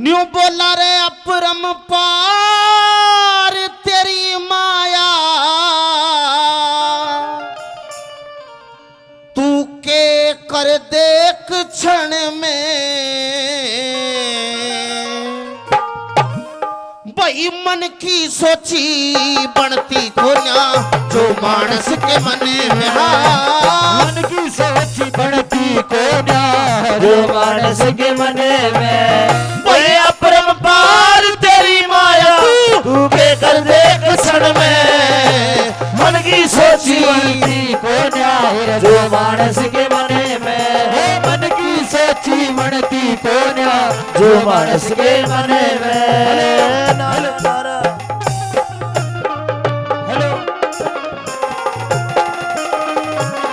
New बोला रे अपरंपार तेरी माया तू के कर देख क्षण में भाई मन की सोची बनती कोन्या जो मानस के मन में मन की सोची बनती कोन्या जो मानस के मन में भाई अपरंपार तेरी माया तू के कर देख क्षण में मन की सोची बनती कोन्या जो मानस के मन में मन की सोची बनती कोन्या जो मानस के मन में हेलो हेलो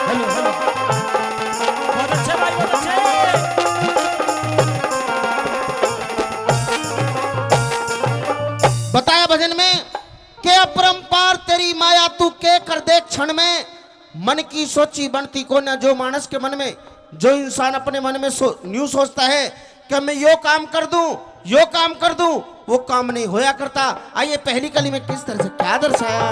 हेलो बहुत अच्छे भाई बहुत अच्छे बताया भजन में के अपरंपार तेरी माया तू के कर दे क्षण में मन की सोची बनती को न जो मानस के मन में जो इंसान अपने मन में न्यू सोचता है कि मैं यो काम कर दूं वो काम नहीं होया करता। आइए पहली कली में किस तरह से क्या दर्शाया।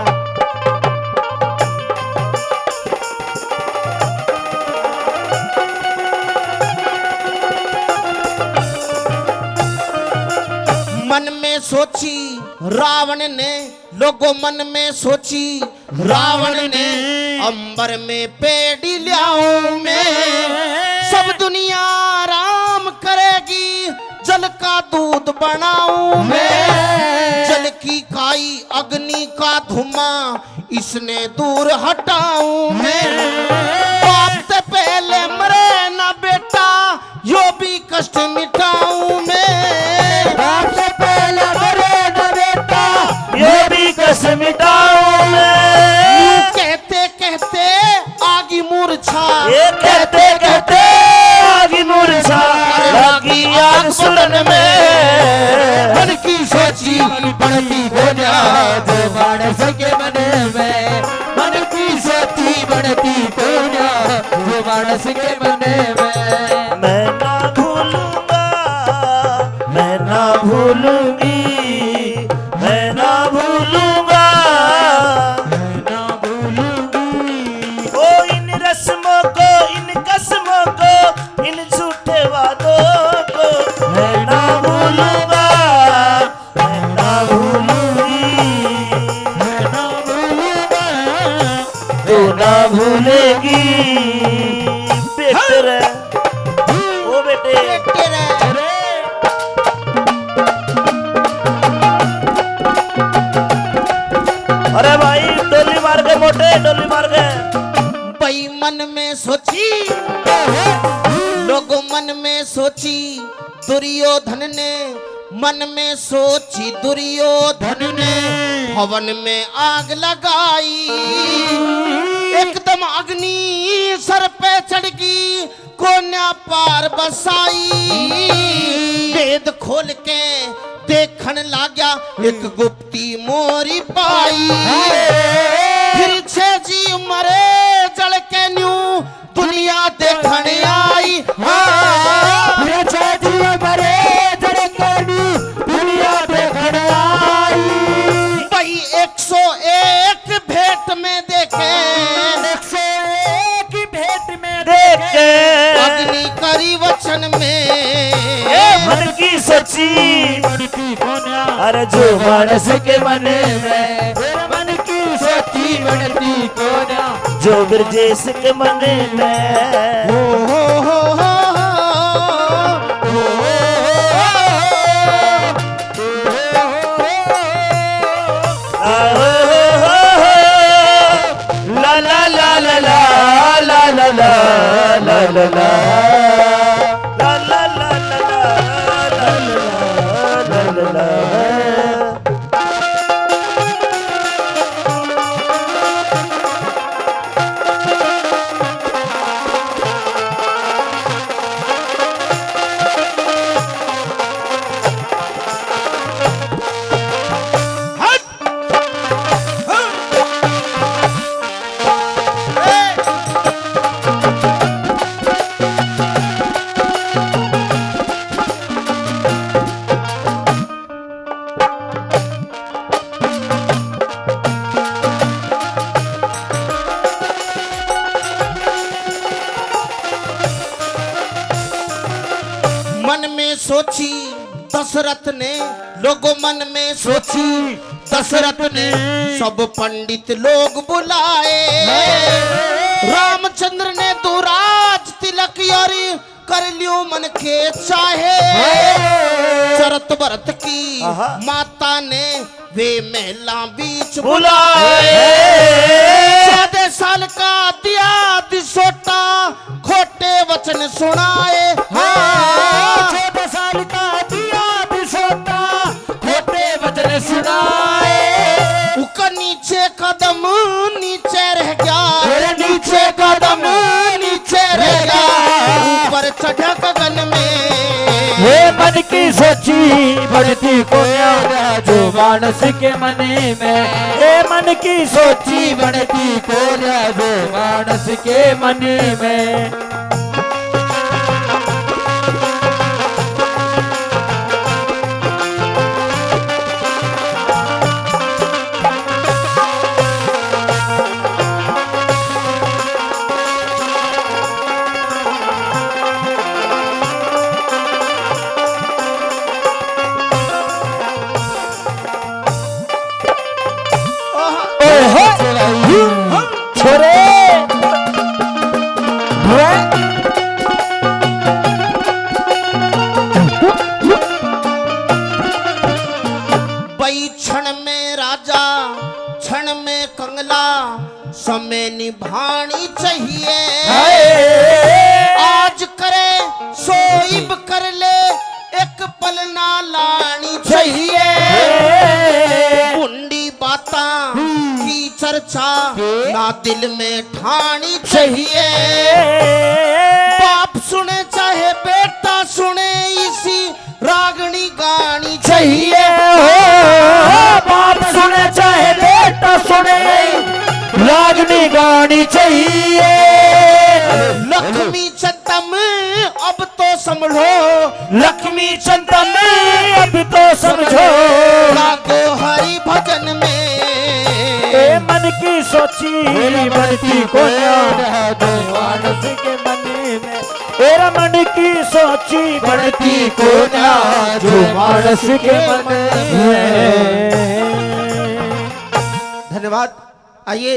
मन में सोची रावण ने लोगों मन में सोची रावण ने अंबर में पेड़ी लियाऊं मैं सब दुनिया आराम करेगी जल का दूध बनाऊं मैं जल की काई अग्नि का धुआं इसने दूर हटाऊं मैं बाप से पहले मरे ना बेटा यो भी कष्ट मिटाऊं मैं बाप से पहले मरे न बेटा ये भी कष्ट मिटाऊं मैं कहते कहते आगी मूर्छा ये कहते कहते आगी मूर्छा लगी आग सुनन में मन की सोची बनती कोन्या जो मानस के मन में मन की सोची बनती कोन्या जो मानस के मन में मैं ना भूलूंगा मैं ना भूलूंगी मैं ना भूलूंगा मैं ना भूलूंगी ओ इन रस्मों को इन कसमों को इन झूठे वादों को मैं ना भूलूंगा मैं ना भूलूंगी मैं ना भूलूंगा तू ना भूलेगी बेटे रे ओ बेटे तेरे अरे अरे भाई डोली मार गए मोटे डोली मार गए भाई मन में सोची लोगों मन में सोची दुर्योधन ने मन में सोची दुर्योधन ने हवन में आग लगाई एकदम अग्नि सर पे चढ़ गई कोन्या पार बसाई वेद खोल के देखन लाग्या एक गुप्ती मोरी पाई फिर छे जी मरे जल के न्यू दुनिया देखन आई मेरे चाची मरे जरे करनी दुनिया देखण आई भाई 101 भेंट में देखे 101 भेंट में देखे अग्नि करी वचन में ए मन की सच्ची बनती कोन्या अरे जो मानस के मन में मेरे मन की सोची बनती कोन्या जो ब्रजेश के मन में हो हो हो हो हो ला ला ला ला ला ला ला ला ला ला ला सोची दशरथ ने, लोगों मन में सोची दशरथ ने, सब पंडित लोग बुलाए। रामचंद्र ने दुराज तिलक यारी कर लियो मन के चाहे। शरत भरत की माता ने वे महिला बीच बुलाए। 14 साल का दिया दिसोटा खोटे वचन सुनाए। 14 साल का दिया दिसोटा खोटे वचन सुनाए। उका नीचे कदम नीचे रह गया, नीचे कदम नीचे रह गया, ऊपर चढ़ा गगन में। हे मन की सोची बढ़ती को न्यारा जो मानस के मने में। हे मन की सोची बढ़ती को न्यारा जो मानस के मने में। छोरे बई क्षण में राजा क्षण में कंगला, समय निभानी चाहिए। आज करे सोइब कर ले, एक पल ना लानी चाहिए। कुंडी बाता की चर्चा ना दिल में ठानी चाहिए। बाप सुने चाहे बेटा सुने, इसी रागनी गानी चाहिए। बाप सुने चाहे बेटा सुने, रागनी गानी चाहिए। लक्ष्मी चंदम अब तो समझो, लक्ष्मी चंदन अब तो समझो। लागो हरि भजन में। ए मन की सोची बढ़ती को न्यारा जो मानस के मने में। तेरा मन की सोची बढ़ती को न्यारा जो मानस के मने में। धन्यवाद। आइए